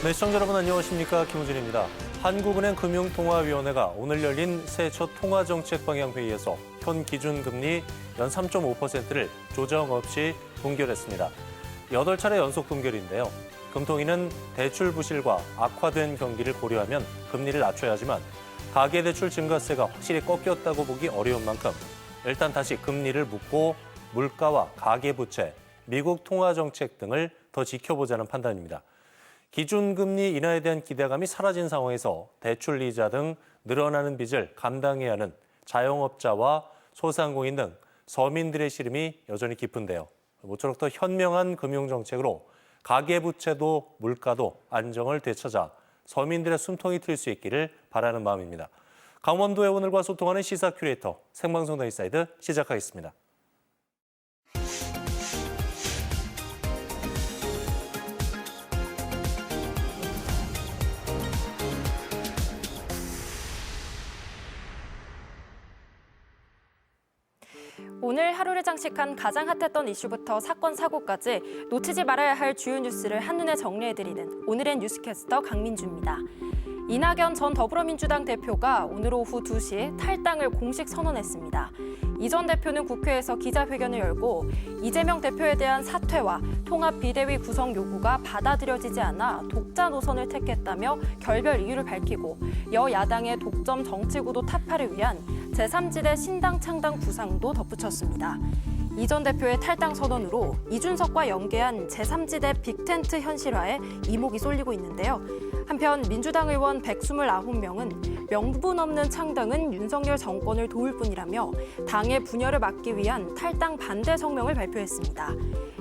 네, 시청자 여러분 안녕하십니까? 김우진입니다. 한국은행 금융통화위원회가 오늘 열린 새해 첫 통화정책방향회의에서 현 기준금리 연 3.5%를 조정 없이 동결했습니다. 8차례 연속 동결인데요. 금통위는 대출 부실과 악화된 경기를 고려하면 금리를 낮춰야 하지만 가계대출 증가세가 확실히 꺾였다고 보기 어려운 만큼 일단 다시 금리를 묶고 물가와 가계부채, 미국 통화정책 등을 더 지켜보자는 판단입니다. 기준금리 인하에 대한 기대감이 사라진 상황에서 대출 이자 등 늘어나는 빚을 감당해야 하는 자영업자와 소상공인 등 서민들의 시름이 여전히 깊은데요. 모쪼록 더 현명한 금융정책으로 가계부채도 물가도 안정을 되찾아 서민들의 숨통이 트일 수 있기를 바라는 마음입니다. 강원도의 오늘과 소통하는 시사 큐레이터 생방송 데이사이드 시작하겠습니다. 오늘 하루를 장식한 가장 핫했던 이슈부터 사건, 사고까지 놓치지 말아야 할 주요 뉴스를 한눈에 정리해드리는 오늘의 뉴스캐스터 강민주입니다. 이낙연 전 더불어민주당 대표가 오늘 오후 2시 탈당을 공식 선언했습니다. 이 전 대표는 국회에서 기자회견을 열고 이재명 대표에 대한 사퇴와 통합비대위 구성 요구가 받아들여지지 않아 독자 노선을 택했다며 결별 이유를 밝히고 여야당의 독점 정치구도 타파를 위한 제3지대 신당 창당 구상도 덧붙였습니다. 이 전 대표의 탈당 선언으로 이준석과 연계한 제3지대 빅텐트 현실화에 이목이 쏠리고 있는데요. 한편 민주당 의원 129명은 명분 없는 창당은 윤석열 정권을 도울 뿐이라며 당의 분열을 막기 위한 탈당 반대 성명을 발표했습니다.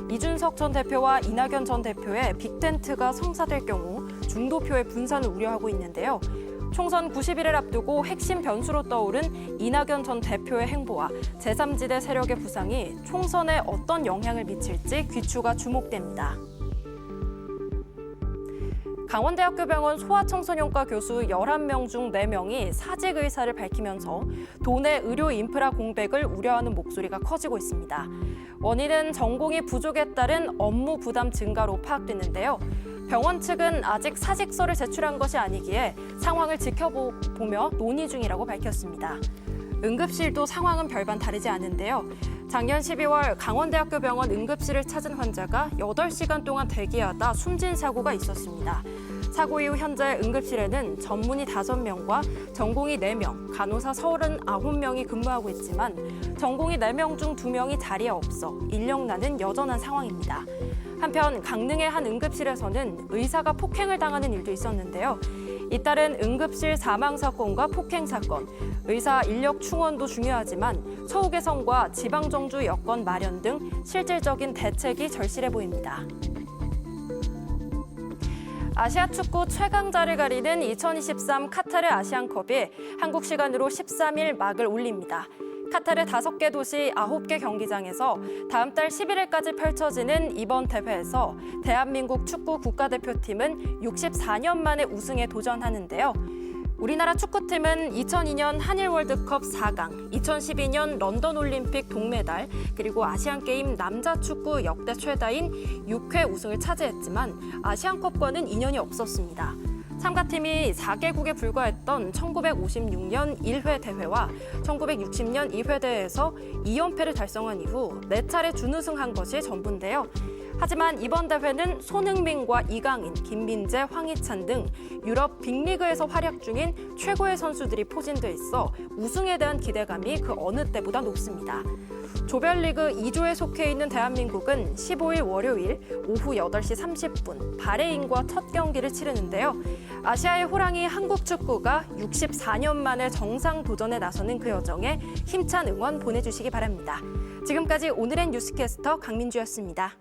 이준석 전 대표와 이낙연 전 대표의 빅텐트가 성사될 경우 중도표의 분산을 우려하고 있는데요. 총선 90일을 앞두고 핵심 변수로 떠오른 이낙연 전 대표의 행보와 제3지대 세력의 부상이 총선에 어떤 영향을 미칠지 귀추가 주목됩니다. 강원대학교 병원 소아청소년과 교수 11명 중 4명이 사직 의사를 밝히면서 도내 의료 인프라 공백을 우려하는 목소리가 커지고 있습니다. 원인은 전공의 부족에 따른 업무 부담 증가로 파악됐는데요. 병원 측은 아직 사직서를 제출한 것이 아니기에 상황을 지켜보며 논의 중이라고 밝혔습니다. 응급실도 상황은 별반 다르지 않은데요. 작년 12월 강원대학교 병원 응급실을 찾은 환자가 8시간 동안 대기하다 숨진 사고가 있었습니다. 사고 이후 현재 응급실에는 전문의 5명과 전공의 4명, 간호사 39명이 근무하고 있지만 전공의 4명 중 2명이 자리에 없어 인력난은 여전한 상황입니다. 한편 강릉의 한 응급실에서는 의사가 폭행을 당하는 일도 있었는데요. 잇따른 응급실 사망 사건과 폭행 사건, 의사 인력 충원도 중요하지만 처우 개선과 지방정주 여건 마련 등 실질적인 대책이 절실해 보입니다. 아시아 축구 최강자를 가리는 2023 카타르 아시안컵이 한국 시간으로 13일 막을 올립니다. 카타르 5개 도시 9개 경기장에서 다음 달 11일까지 펼쳐지는 이번 대회에서 대한민국 축구 국가대표팀은 64년 만에 우승에 도전하는데요. 우리나라 축구팀은 2002년 한일 월드컵 4강, 2012년 런던 올림픽 동메달, 그리고 아시안게임 남자 축구 역대 최다인 6회 우승을 차지했지만 아시안컵과는 인연이 없었습니다. 참가팀이 4개국에 불과했던 1956년 1회 대회와 1960년 2회 대회에서 2연패를 달성한 이후 4차례 준우승한 것이 전부인데요. 하지만 이번 대회는 손흥민과 이강인, 김민재, 황희찬 등 유럽 빅리그에서 활약 중인 최고의 선수들이 포진돼 있어 우승에 대한 기대감이 그 어느 때보다 높습니다. 조별리그 2조에 속해 있는 대한민국은 15일 월요일 오후 8시 30분 바레인과 첫 경기를 치르는데요. 아시아의 호랑이 한국 축구가 64년 만에 정상 도전에 나서는 그 여정에 힘찬 응원 보내주시기 바랍니다. 지금까지 오늘의 뉴스캐스터 강민주였습니다.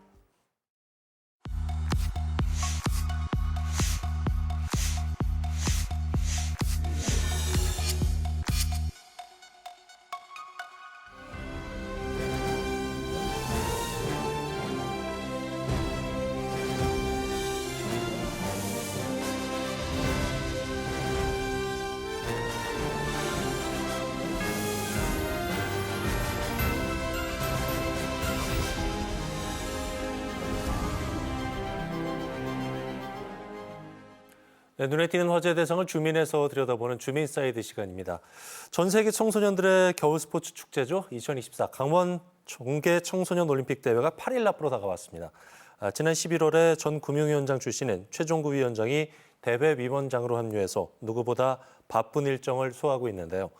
네, 눈에 띄는 화제 대상을 주민에서 들여다보는 주민사이드 시간입니다. 전 세계 청소년들의 겨울 스포츠 축제죠. 2024 강원 정계 청소년 올림픽 대회가 8일 앞으로 다가왔습니다. 지난 11월에 전 금융위원장 출신인 최종구 위원장이 대회 위원장으로 합류해서 누구보다 바쁜 일정을 소화하고 있는데요.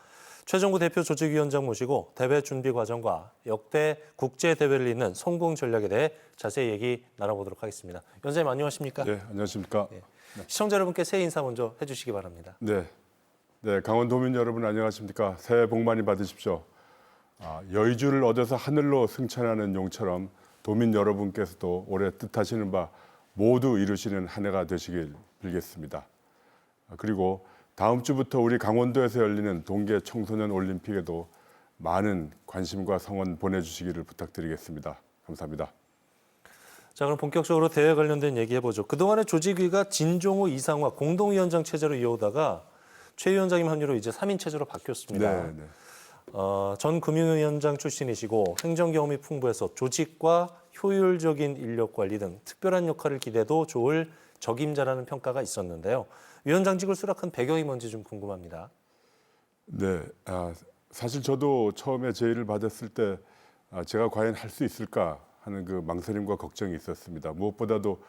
최종구 대표 조직위원장 모시고 대회 준비 과정과 역대 국제대회를 잇는 성공 전략에 대해 자세히 얘기 나눠보도록 하겠습니다. 위원장님 안녕하십니까? 네, 안녕하십니까? 네. 시청자 여러분께 새해 인사 먼저 해주시기 바랍니다. 네, 강원도민 여러분 안녕하십니까? 새해 복 많이 받으십시오. 여의주를 얻어서 하늘로 승천하는 용처럼 도민 여러분께서도 올해 뜻하시는 바 모두 이루시는 한 해가 되시길 빌겠습니다. 그리고 다음 주부터 우리 강원도에서 열리는 동계 청소년 올림픽에도 많은 관심과 성원 보내주시기를 부탁드리겠습니다. 감사합니다. 자, 그럼 본격적으로 대회 관련된 얘기 해보죠. 그동안에 조직위가 진종호, 이상화 공동위원장 체제로 이어오다가 최 위원장님 합류로 이제 3인 체제로 바뀌었습니다. 네. 전 금융위원장 출신이시고 행정 경험이 풍부해서 조직과 효율적인 인력 관리 등 특별한 역할을 기대도 좋을 적임자라는 평가가 있었는데요. 위원장직을 수락한 배경이 뭔지 좀 궁금합니다. 네, 사실 저도 처음에 제의를 받았을 때 제가 과연 할 수 있을까 하는 그 망설임과 걱정이 있었습니다. 무엇보다도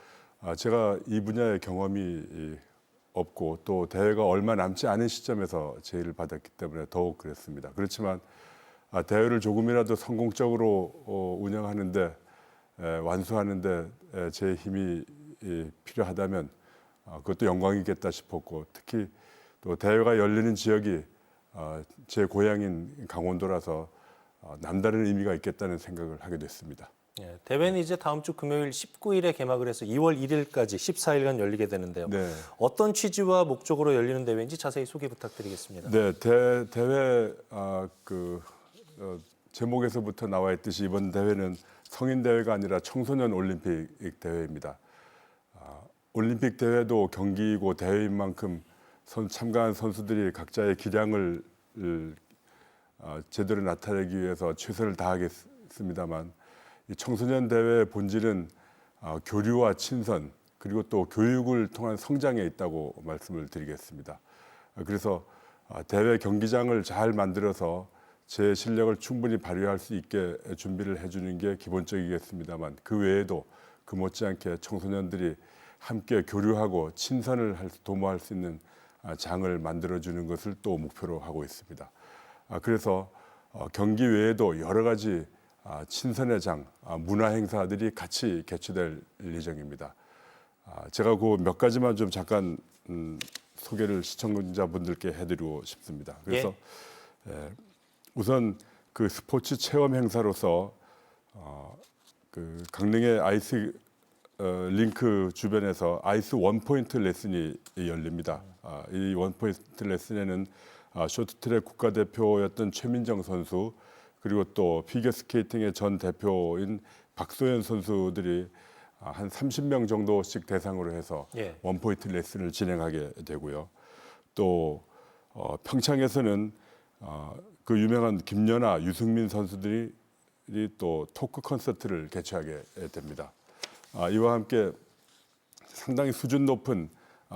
제가 이 분야의 경험이 없고 또 대회가 얼마 남지 않은 시점에서 제의를 받았기 때문에 더욱 그랬습니다. 그렇지만 대회를 조금이라도 성공적으로 운영하는데 완수하는데 제 힘이 필요하다면 그것도 영광이겠다 싶었고 특히 또 대회가 열리는 지역이 제 고향인 강원도라서 남다른 의미가 있겠다는 생각을 하게 됐습니다. 예, 대회는 이제 다음 주 금요일 19일에 개막을 해서 2월 1일까지 14일간 열리게 되는데요. 네. 어떤 취지와 목적으로 열리는 대회인지 자세히 소개 부탁드리겠습니다. 네, 대회 제목에서부터 나와 있듯이 이번 대회는 성인 대회가 아니라 청소년 올림픽 대회입니다. 올림픽 대회도 경기이고 대회인 만큼 참가한 선수들이 각자의 기량을 제대로 나타내기 위해서 최선을 다하겠습니다만 이 청소년 대회의 본질은 교류와 친선 그리고 또 교육을 통한 성장에 있다고 말씀을 드리겠습니다. 그래서 대회 경기장을 잘 만들어서 제 실력을 충분히 발휘할 수 있게 준비를 해주는 게 기본적이겠습니다만 그 외에도 그 못지않게 청소년들이 함께 교류하고 친선을 도모할 수 있는 장을 만들어주는 것을 또 목표로 하고 있습니다. 그래서 경기 외에도 여러 가지 친선의 장, 문화 행사들이 같이 개최될 예정입니다. 제가 그 몇 가지만 좀 잠깐 소개를 시청자분들께 해드리고 싶습니다. 그래서 우선 그 스포츠 체험 행사로서 그 강릉의 아이스 링크 주변에서 아이스 원포인트 레슨이 열립니다. 이 원포인트 레슨에는 쇼트트랙 국가대표였던 최민정 선수 그리고 또 피겨스케이팅의 전 대표인 박소연 선수들이 한 30명 정도씩 대상으로 해서 원포인트 레슨을 진행하게 되고요. 또 평창에서는 그 유명한 김연아, 유승민 선수들이 또 토크 콘서트를 개최하게 됩니다. 이와 함께 상당히 수준 높은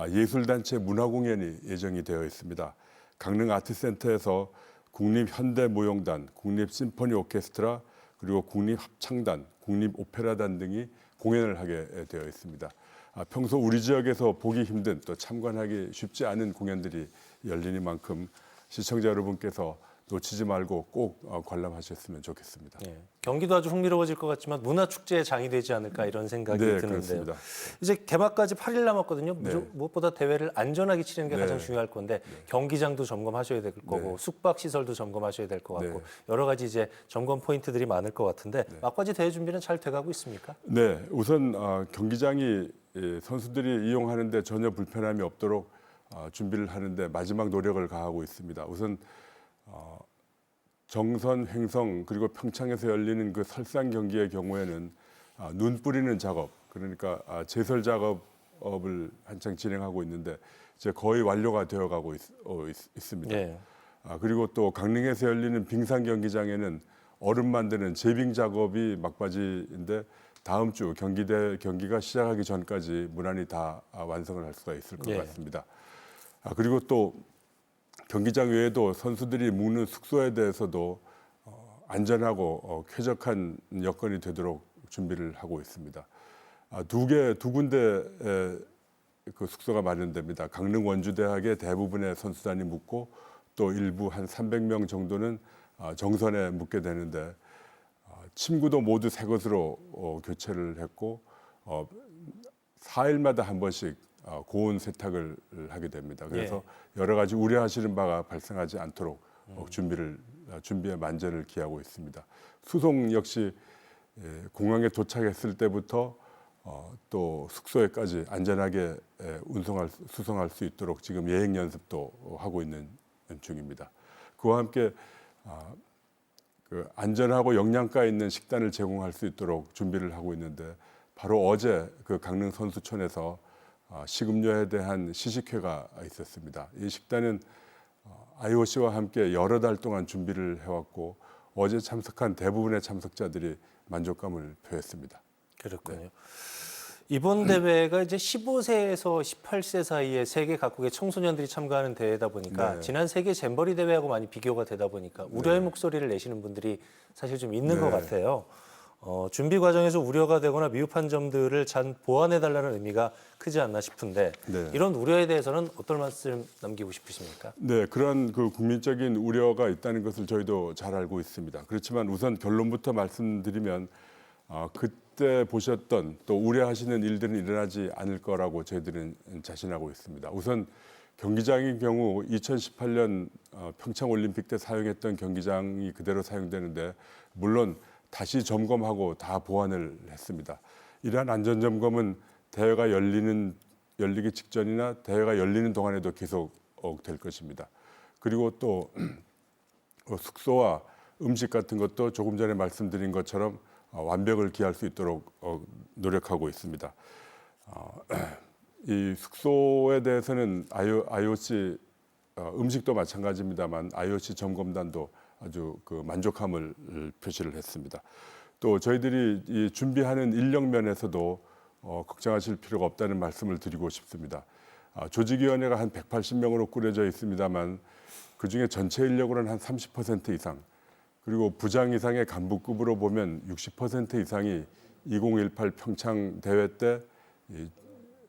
예술단체 문화공연이 예정이 되어 있습니다. 강릉 아트센터에서 국립현대무용단, 국립심포니 오케스트라, 그리고 국립합창단, 국립오페라단 등이 공연을 하게 되어 있습니다. 평소 우리 지역에서 보기 힘든 또 참관하기 쉽지 않은 공연들이 열리니만큼 시청자 여러분께서 놓치지 말고 꼭 관람하셨으면 좋겠습니다. 예, 경기도 아주 흥미로워질 것 같지만 문화축제의 장이 되지 않을까 이런 생각이 드는데요. 그렇습니다. 이제 개막까지 8일 남았거든요. 네. 무엇보다 대회를 안전하게 치르는 게 네. 가장 중요할 건데 경기장도 점검하셔야 될 거고 숙박시설도 점검하셔야 될 것 같고 여러 가지 이제 점검 포인트들이 많을 것 같은데 막바지 대회 준비는 잘 돼가고 있습니까? 네, 우선 경기장이 선수들이 이용하는데 전혀 불편함이 없도록 준비를 하는데 마지막 노력을 가하고 있습니다. 우선 정선, 횡성 그리고 평창에서 열리는 그 설상 경기의 경우에는 눈 뿌리는 작업 그러니까 제설 작업을 한창 진행하고 있는데 이제 거의 완료가 되어가고 있습니다. 그리고 또 강릉에서 열리는 빙상 경기장에는 얼음 만드는 제빙 작업이 막바지인데 다음 주 경기가 시작하기 전까지 무난히 다 완성을 할 수가 있을 것 예. 같습니다. 그리고 또 경기장 외에도 선수들이 묵는 숙소에 대해서도 안전하고 쾌적한 여건이 되도록 준비를 하고 있습니다. 두 군데 그 숙소가 마련됩니다. 강릉 원주대학의 대부분의 선수단이 묵고 또 일부 한 300명 정도는 정선에 묵게 되는데 침구도 모두 새 것으로 교체를 했고 4일마다 한 번씩 고온 세탁을 하게 됩니다. 그래서 여러 가지 우려하시는 바가 발생하지 않도록 준비에 만전을 기하고 있습니다. 수송 역시 공항에 도착했을 때부터 또 숙소에까지 안전하게 수송할 수 있도록 지금 예행 연습도 하고 있는 중입니다. 그와 함께 그 안전하고 영양가 있는 식단을 제공할 수 있도록 준비를 하고 있는데 바로 어제 그 강릉 선수촌에서 식음료에 대한 시식회가 있었습니다. 이 식단은 IOC와 함께 여러 달 동안 준비를 해왔고 어제 참석한 대부분의 참석자들이 만족감을 표했습니다. 그렇군요. 네. 이번 대회가 이제 15세에서 18세 사이에 세계 각국의 청소년들이 참가하는 대회다 보니까 네. 지난 세계 잼버리 대회하고 많이 비교가 되다 보니까 우려의 목소리를 내시는 분들이 사실 좀 있는 것 같아요. 준비 과정에서 우려가 되거나 미흡한 점들을 잘 보완해달라는 의미가 크지 않나 싶은데 네. 이런 우려에 대해서는 어떤 말씀 남기고 싶으십니까? 네, 그런 그 국민적인 우려가 있다는 것을 저희도 잘 알고 있습니다. 그렇지만 우선 결론부터 말씀드리면 그때 보셨던 또 우려하시는 일들은 일어나지 않을 거라고 저희들은 자신하고 있습니다. 우선 경기장의 경우 2018년 평창올림픽 때 사용했던 경기장이 그대로 사용되는데 물론 다시 점검하고 다 보완을 했습니다. 이러한 안전점검은 대회가 열리기 직전이나 대회가 열리는 동안에도 계속 될 것입니다. 그리고 또 숙소와 음식 같은 것도 조금 전에 말씀드린 것처럼 완벽을 기할 수 있도록 노력하고 있습니다. 이 숙소에 대해서는 IOC 음식도 마찬가지입니다만 IOC 점검단도 아주 그 만족함을 표시를 했습니다. 또 저희들이 이 준비하는 인력 면에서도 걱정하실 필요가 없다는 말씀을 드리고 싶습니다. 조직위원회가 한 180명으로 꾸려져 있습니다만 그중에 전체 인력으로는 한 30% 이상 그리고 부장 이상의 간부급으로 보면 60% 이상이 2018 평창 대회 때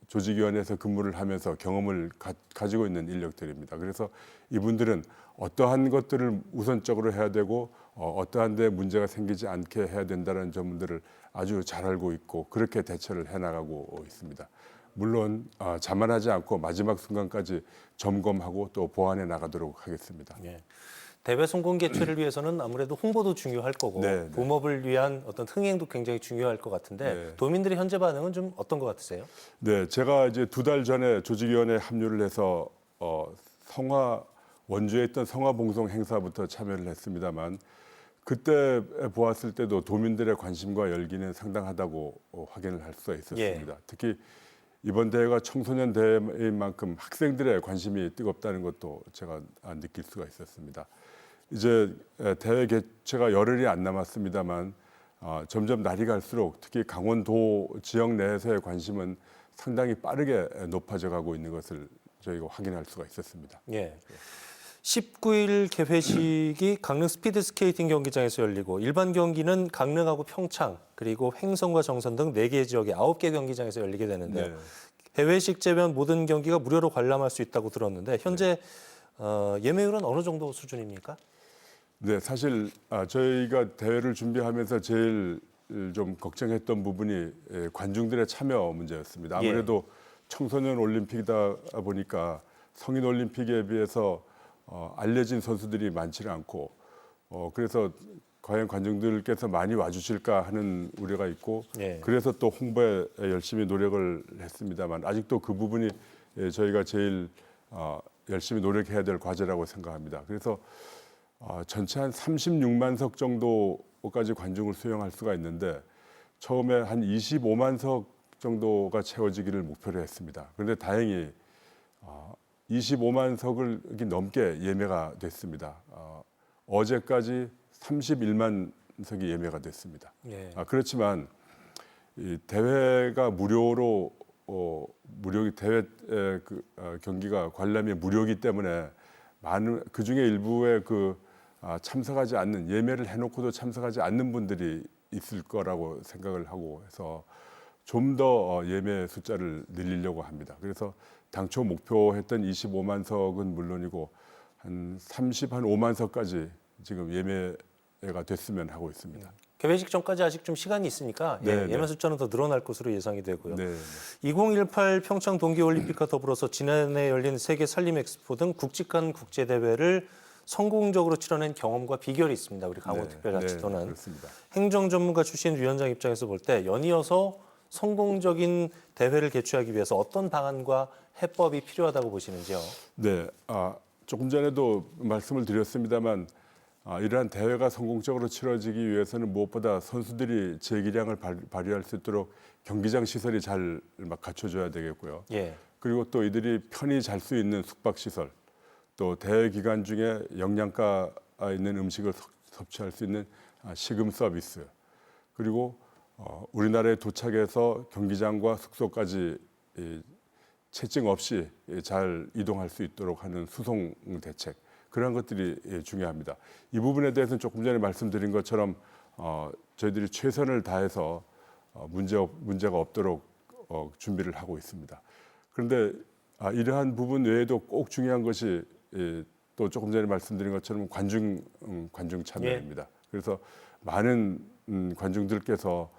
조직위원회에서 근무를 하면서 경험을 가지고 있는 인력들입니다. 그래서 이분들은 어떠한 것들을 우선적으로 해야 되고 어떠한 데 문제가 생기지 않게 해야 된다는 점들을 아주 잘 알고 있고 그렇게 대처를 해나가고 있습니다. 물론 자만하지 않고 마지막 순간까지 점검하고 또 보완해 나가도록 하겠습니다. 예. 대회 성공 개최를 위해서는 아무래도 홍보도 중요할 거고 네. 봄업을 위한 어떤 흥행도 굉장히 중요할 것 같은데 네. 도민들의 현재 반응은 좀 어떤 것 같으세요? 네, 제가 이제 2달 전에 조직위원회에 합류를 해서 원주에 있던 성화봉송 행사부터 참여를 했습니다만 그때 보았을 때도 도민들의 관심과 열기는 상당하다고 확인을 할 수가 있었습니다. 특히 이번 대회가 청소년 대회인 만큼 학생들의 관심이 뜨겁다는 것도 제가 느낄 수가 있었습니다. 이제 대회 개최가 열흘이 안 남았습니다만 점점 날이 갈수록 특히 강원도 지역 내에서의 관심은 상당히 빠르게 높아져 가고 있는 것을 저희가 확인할 수가 있었습니다. 예. 19일 개회식이 강릉 스피드 스케이팅 경기장에서 열리고 일반 경기는 강릉하고 평창 그리고 횡성과 정선 등 4개 지역의 9개 경기장에서 열리게 되는데요. 네. 개회식 제외한 모든 경기가 무료로 관람할 수 있다고 들었는데 현재 예매율은 어느 정도 수준입니까? 네, 사실 저희가 대회를 준비하면서 제일 좀 걱정했던 부분이 관중들의 참여 문제였습니다. 아무래도 청소년 올림픽이다 보니까 성인 올림픽에 비해서 알려진 선수들이 많지는 않고 그래서 과연 관중들께서 많이 와주실까 하는 우려가 있고 그래서 또 홍보에 열심히 노력을 했습니다만 아직도 그 부분이 저희가 제일 열심히 노력해야 될 과제라고 생각합니다. 그래서 전체 한 36만 석 정도까지 관중을 수용할 수가 있는데 처음에 한 25만 석 정도가 채워지기를 목표로 했습니다. 그런데 다행히 25만 석을 넘게 예매가 됐습니다. 어제까지 31만 석이 예매가 됐습니다. 그렇지만 이 대회가 무료로 무료기 대회 경기가 관람이 무료이기 때문에 많은 그 중에 일부의 참석하지 않는 예매를 해놓고도 참석하지 않는 분들이 있을 거라고 생각을 하고 해서 좀 더 예매 숫자를 늘리려고 합니다. 그래서 당초 목표했던 25만 석은 물론이고 한 5만 석까지 지금 예매가 됐으면 하고 있습니다. 개회식 전까지 아직 좀 시간이 있으니까 예매 숫자는 더 늘어날 것으로 예상이 되고요. 네. 2018 평창 동계올림픽과 더불어서 지난해 열린 세계 산림 엑스포 등 굵직한 국제대회를 성공적으로 치러낸 경험과 비결이 있습니다. 우리 강원특별자치도는. 그렇습니다. 행정 전문가 출신 위원장 입장에서 볼 때 연이어서 성공적인 대회를 개최하기 위해서 어떤 방안과 해법이 필요하다고 보시는지요? 네, 조금 전에도 말씀을 드렸습니다만 이러한 대회가 성공적으로 치러지기 위해서는 무엇보다 선수들이 제 기량을 발휘할 수 있도록 경기장 시설이 잘 갖춰져야 되겠고요. 예. 그리고 또 이들이 편히 잘 수 있는 숙박 시설, 또 대회 기간 중에 영양가 있는 음식을 섭취할 수 있는 식음 서비스, 그리고 우리나라에 도착해서 경기장과 숙소까지 체증 없이 잘 이동할 수 있도록 하는 수송 대책, 그런 것들이 중요합니다. 이 부분에 대해서는 조금 전에 말씀드린 것처럼 저희들이 최선을 다해서 문제가 없도록 준비를 하고 있습니다. 그런데 이러한 부분 외에도 꼭 중요한 것이 또 조금 전에 말씀드린 것처럼 관중 참여입니다. 그래서 많은 관중들께서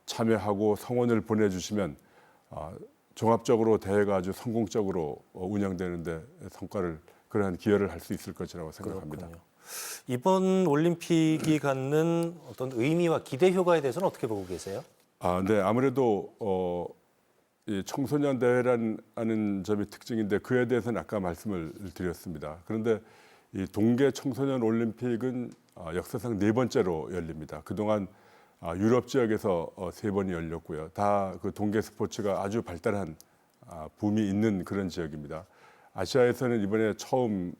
참여하고 성원을 보내주시면 종합적으로 대회가 아주 성공적으로 운영되는데 그러한 기여를 할 수 있을 것이라고 생각합니다. 그렇군요. 이번 올림픽이 갖는 어떤 의미와 기대 효과에 대해서는 어떻게 보고 계세요? 네, 아무래도 이 청소년 대회라는 점이 특징인데 그에 대해서는 아까 말씀을 드렸습니다. 그런데 이 동계 청소년 올림픽은 역사상 4번째로 열립니다. 그동안 유럽 지역에서 3번이 열렸고요. 다 그 동계 스포츠가 아주 발달한 붐이 있는 그런 지역입니다. 아시아에서는 이번에 처음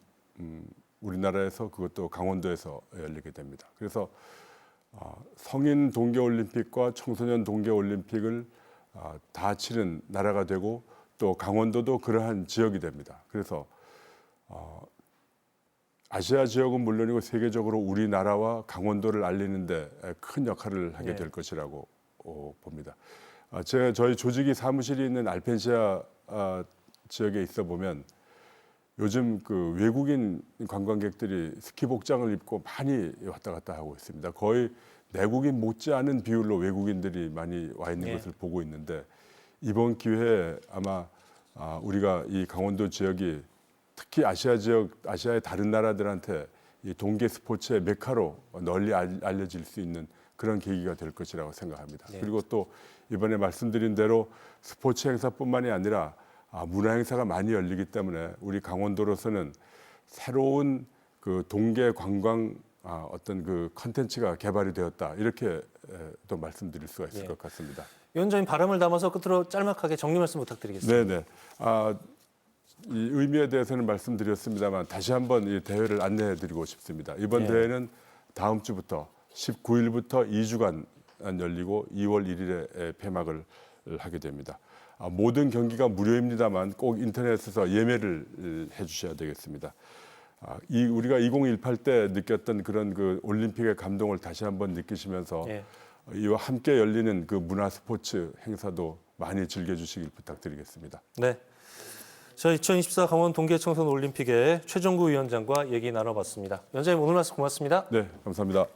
우리나라에서 그것도 강원도에서 열리게 됩니다. 그래서 성인 동계올림픽과 청소년 동계올림픽을 다 치른 나라가 되고 또 강원도도 그러한 지역이 됩니다. 그래서 아시아 지역은 물론이고 세계적으로 우리나라와 강원도를 알리는데 큰 역할을 하게 될 것이라고 봅니다. 저희 조직이 사무실이 있는 알펜시아 지역에 있어 보면 요즘 그 외국인 관광객들이 스키 복장을 입고 많이 왔다 갔다 하고 있습니다. 거의 내국인 못지않은 비율로 외국인들이 많이 와 있는 것을 보고 있는데 이번 기회에 아마 우리가 이 강원도 지역이 특히 아시아의 다른 나라들한테 이 동계 스포츠의 메카로 널리 알려질 수 있는 그런 계기가 될 것이라고 생각합니다. 그리고 또 이번에 말씀드린 대로 스포츠 행사뿐만이 아니라 문화 행사가 많이 열리기 때문에 우리 강원도로서는 새로운 그 동계 관광 어떤 그 컨텐츠가 개발이 되었다, 이렇게 또 말씀드릴 수가 있을 것 같습니다. 위원장님, 바람을 담아서 끝으로 짤막하게 정리 말씀 부탁드리겠습니다. 네네. 이 의미에 대해서는 말씀드렸습니다만 다시 한번 이 대회를 안내해드리고 싶습니다. 이번 대회는 다음 주부터 19일부터 2주간 열리고 2월 1일에 폐막을 하게 됩니다. 모든 경기가 무료입니다만 꼭 인터넷에서 예매를 해주셔야 되겠습니다. 우리가 2018 때 느꼈던 그런 그 올림픽의 감동을 다시 한번 느끼시면서 이와 함께 열리는 그 문화 스포츠 행사도 많이 즐겨주시길 부탁드리겠습니다. 네. 자, 2024 강원 동계 청소년 올림픽의 최종구 위원장과 얘기 나눠봤습니다. 위원장님, 오늘 말씀 고맙습니다. 네, 감사합니다.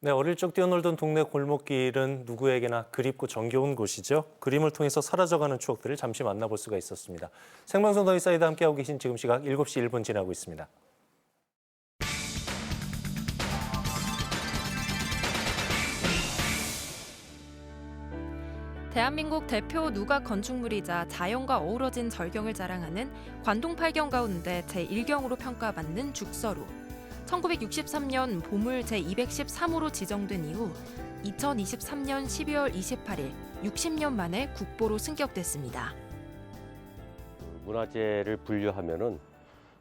네, 어릴 적 뛰어놀던 동네 골목길은 누구에게나 그립고 정겨운 곳이죠. 그림을 통해서 사라져가는 추억들을 잠시 만나볼 수가 있었습니다. 생방송 더 인사이드 함께하고 계신 지금 시각 7시 1분 지나고 있습니다. 대한민국 대표 누각 건축물이자 자연과 어우러진 절경을 자랑하는 관동팔경 가운데 제1경으로 평가받는 죽서루. 1963년 보물 제213호로 지정된 이후 2023년 12월 28일 60년 만에 국보로 승격됐습니다. 문화재를 분류하면은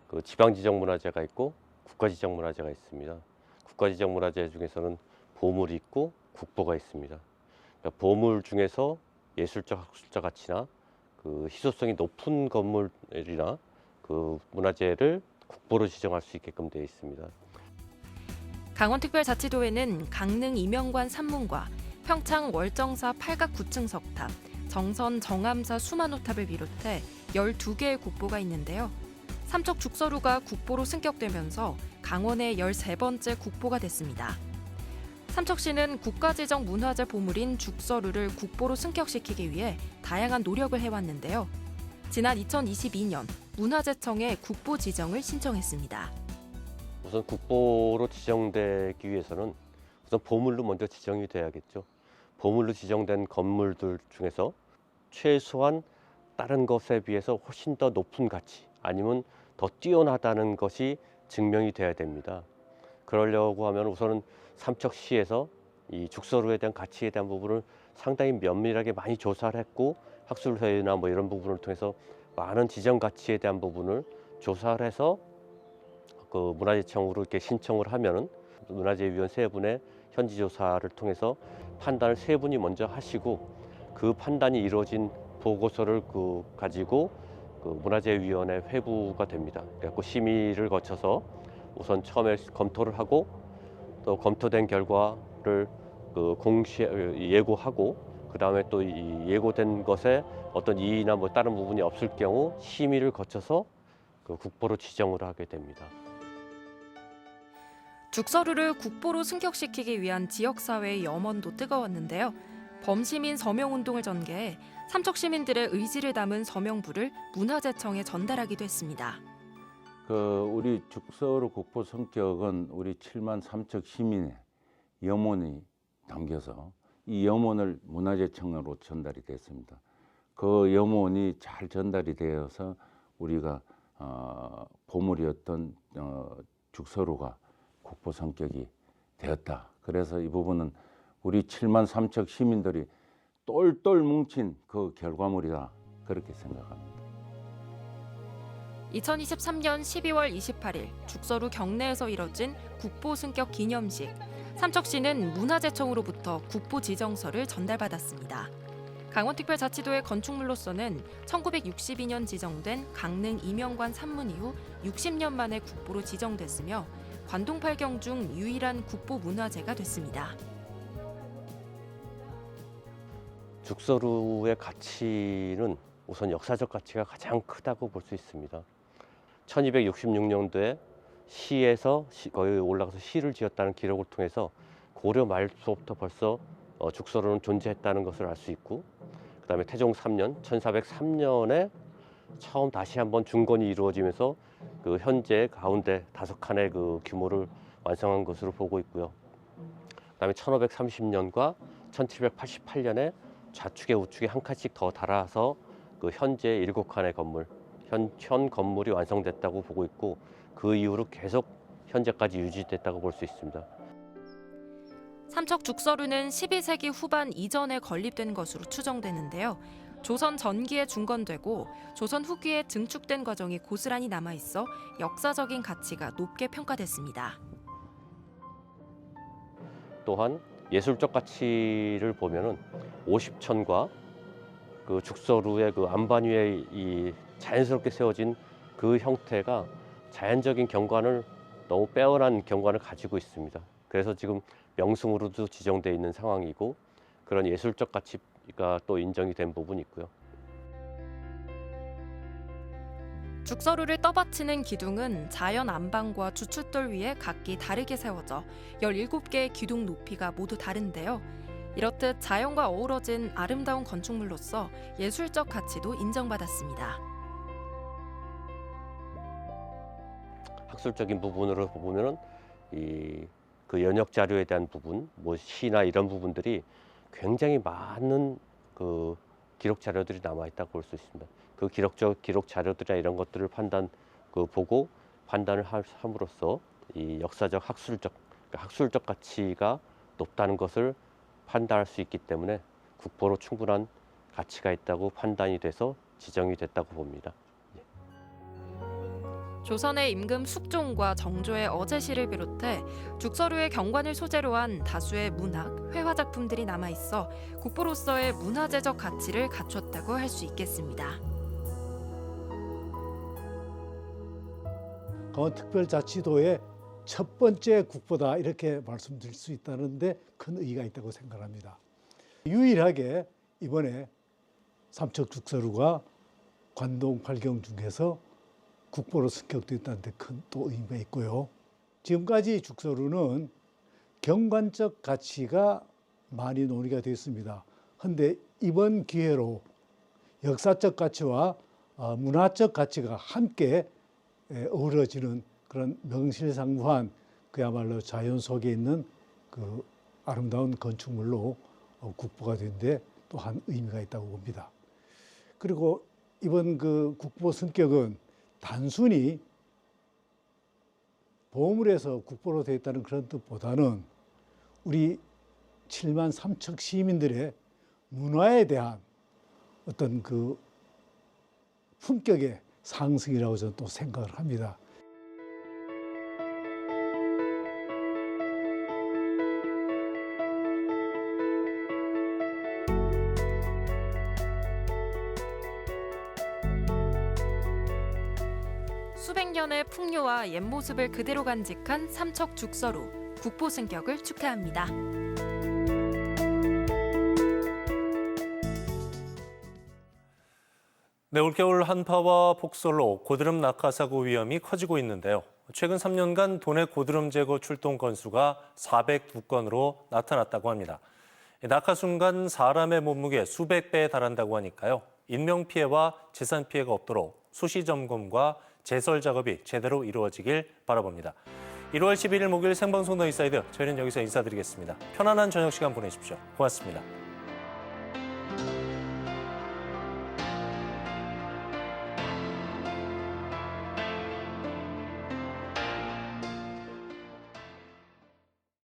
그 지방지정문화재가 있고 국가지정문화재가 있습니다. 국가지정문화재 중에서는 보물이 있고 국보가 있습니다. 그러니까 보물 중에서 예술적, 학술적 가치나 그 희소성이 높은 건물이나 그 문화재를 국보로 지정할 수 있게끔 되어 있습니다. 강원특별자치도에는 강릉 이명관 산문과 평창 월정사 팔각 9층 석탑, 정선 정암사 수만호탑을 비롯해 12개의 국보가 있는데요. 삼척 죽서루가 국보로 승격되면서 강원의 13번째 국보가 됐습니다. 삼척시는 국가지정 문화재 보물인 죽서루를 국보로 승격시키기 위해 다양한 노력을 해왔는데요. 지난 2022년 문화재청에 국보 지정을 신청했습니다. 우선 국보로 지정되기 위해서는 우선 보물로 먼저 지정이 돼야겠죠. 보물로 지정된 건물들 중에서 최소한 다른 것에 비해서 훨씬 더 높은 가치 아니면 더 뛰어나다는 것이 증명이 돼야 됩니다. 그러려고 하면 우선은 삼척시에서 이 죽서루에 대한 가치에 대한 부분을 상당히 면밀하게 많이 조사를 했고 학술회의나 뭐 이런 부분을 통해서 많은 지정 가치에 대한 부분을 조사를 해서 그 문화재청으로 이렇게 신청을 하면은 문화재위원 세 분의 현지 조사를 통해서 판단을 세 분이 먼저 하시고 그 판단이 이루어진 보고서를 가지고 그 문화재위원회 회부가 됩니다. 그래서 심의를 거쳐서 우선 처음에 검토를 하고 또 검토된 결과를 예고하고 그 다음에 또 이 예고된 것에 어떤 이의나 뭐 다른 부분이 없을 경우 심의를 거쳐서 그 국보로 지정을 하게 됩니다. 죽서루를 국보로 승격시키기 위한 지역사회의 염원도 뜨거웠는데요. 범시민 서명운동을 전개해 삼척 시민들의 의지를 담은 서명부를 문화재청에 전달하기도 했습니다. 우리 죽서루 국보 성격은 우리 7만 삼척 시민의 염원이 담겨서 이 염원을 문화재청으로 전달이 됐습니다. 그 염원이 잘 전달이 되어서 우리가 보물이었던 죽서루가 국보 성격이 되었다. 그래서 이 부분은 우리 7만 삼척 시민들이 똘똘 뭉친 그 결과물이다. 그렇게 생각합니다. 2023년 12월 28일 죽서루 경내에서 이뤄진 국보 승격 기념식. 삼척시는 문화재청으로부터 국보 지정서를 전달받았습니다. 강원특별자치도의 건축물로서는 1962년 지정된 강릉 이명관 산문 이후 60년 만에 국보로 지정됐으며 관동팔경 중 유일한 국보 문화재가 됐습니다. 죽서루의 가치는 우선 역사적 가치가 가장 크다고 볼 수 있습니다. 1266년도에 시에서 거기 올라가서 시를 지었다는 기록을 통해서 고려 말부터 벌써 죽서루는 존재했다는 것을 알 수 있고 그다음에 태종 3년 1403년에 처음 다시 한번 중건이 이루어지면서 그 현재 가운데 5칸의 그 규모를 완성한 것으로 보고 있고요. 그다음에 1530년과 1788년에 좌측에 우측에 한 칸씩 더 달아서 그 현재 7칸의 건물 현 건물이 완성됐다고 보고 있고 그 이후로 계속 현재까지 유지됐다고 볼 수 있습니다. 삼척 죽서루는 12세기 후반 이전에 건립된 것으로 추정되는데요. 조선 전기에 중건되고 조선 후기에 증축된 과정이 고스란히 남아있어 역사적인 가치가 높게 평가됐습니다. 또한 예술적 가치를 보면은 50천과 그 죽서루의 그 안반 위에 이 자연스럽게 세워진 그 형태가 자연적인 경관을 너무 빼어난 경관을 가지고 있습니다. 그래서 지금 명승으로도 지정되어 있는 상황이고 그런 예술적 가치가 또 인정이 된 부분이 있고요. 죽서루를 떠받치는 기둥은 자연 안방과 주춧돌 위에 각기 다르게 세워져 17개의 기둥 높이가 모두 다른데요. 이렇듯 자연과 어우러진 아름다운 건축물로서 예술적 가치도 인정받았습니다. 학술적인 부분으로 보면은 그 연역 자료에 대한 부분, 뭐 시나 이런 부분들이 굉장히 많은 그 기록 자료들이 남아 있다고 볼 수 있습니다. 그 기록 자료들이나 이런 것들을 보고 판단을 함으로써 이 역사적 학술적 가치가 높다는 것을 판단할 수 있기 때문에 국보로 충분한 가치가 있다고 판단이 돼서 지정이 됐다고 봅니다. 조선의 임금 숙종과 정조의 어제시를 비롯해 죽서루의 경관을 소재로 한 다수의 문학, 회화 작품들이 남아 있어 국보로서의 문화재적 가치를 갖췄다고 할 수 있겠습니다. 강원특별자치도의 첫 번째 국보다 이렇게 말씀드릴 수 있다는데 큰 의의가 있다고 생각합니다. 유일하게 이번에 삼척죽서루가 관동 활경 중에서 국보로 승격됐다는 데 큰 또 의미가 있고요. 지금까지 죽서루는 경관적 가치가 많이 논의가 됐습니다. 그런데 이번 기회로 역사적 가치와 문화적 가치가 함께 어우러지는 그런 명실상부한 그야말로 자연 속에 있는 그 아름다운 건축물로 국보가 된데 또한 의미가 있다고 봅니다. 그리고 이번 그 국보 승격은 단순히 보물에서 국보로 되어 있다는 그런 뜻보다는 우리 7만 3천 시민들의 문화에 대한 어떤 그 품격의 상승이라고 저는 또 생각을 합니다. 수백 년의 풍요와 옛 모습을 그대로 간직한 삼척죽서루 국보 승격을 축하합니다. 네, 올겨울 한파와 폭설로 고드름 낙하 사고 위험이 커지고 있는데요. 최근 3년간 도내 고드름 제거 출동 건수가 402건으로 나타났다고 합니다. 낙하 순간 사람의 몸무게 수백 배에 달한다고 하니까요. 인명 피해와 재산 피해가 없도록 수시 점검과 제설 작업이 제대로 이루어지길 바라봅니다. 1월 11일 목요일 생방송 더 인사이드, 저희는 여기서 인사드리겠습니다. 편안한 저녁 시간 보내십시오. 고맙습니다.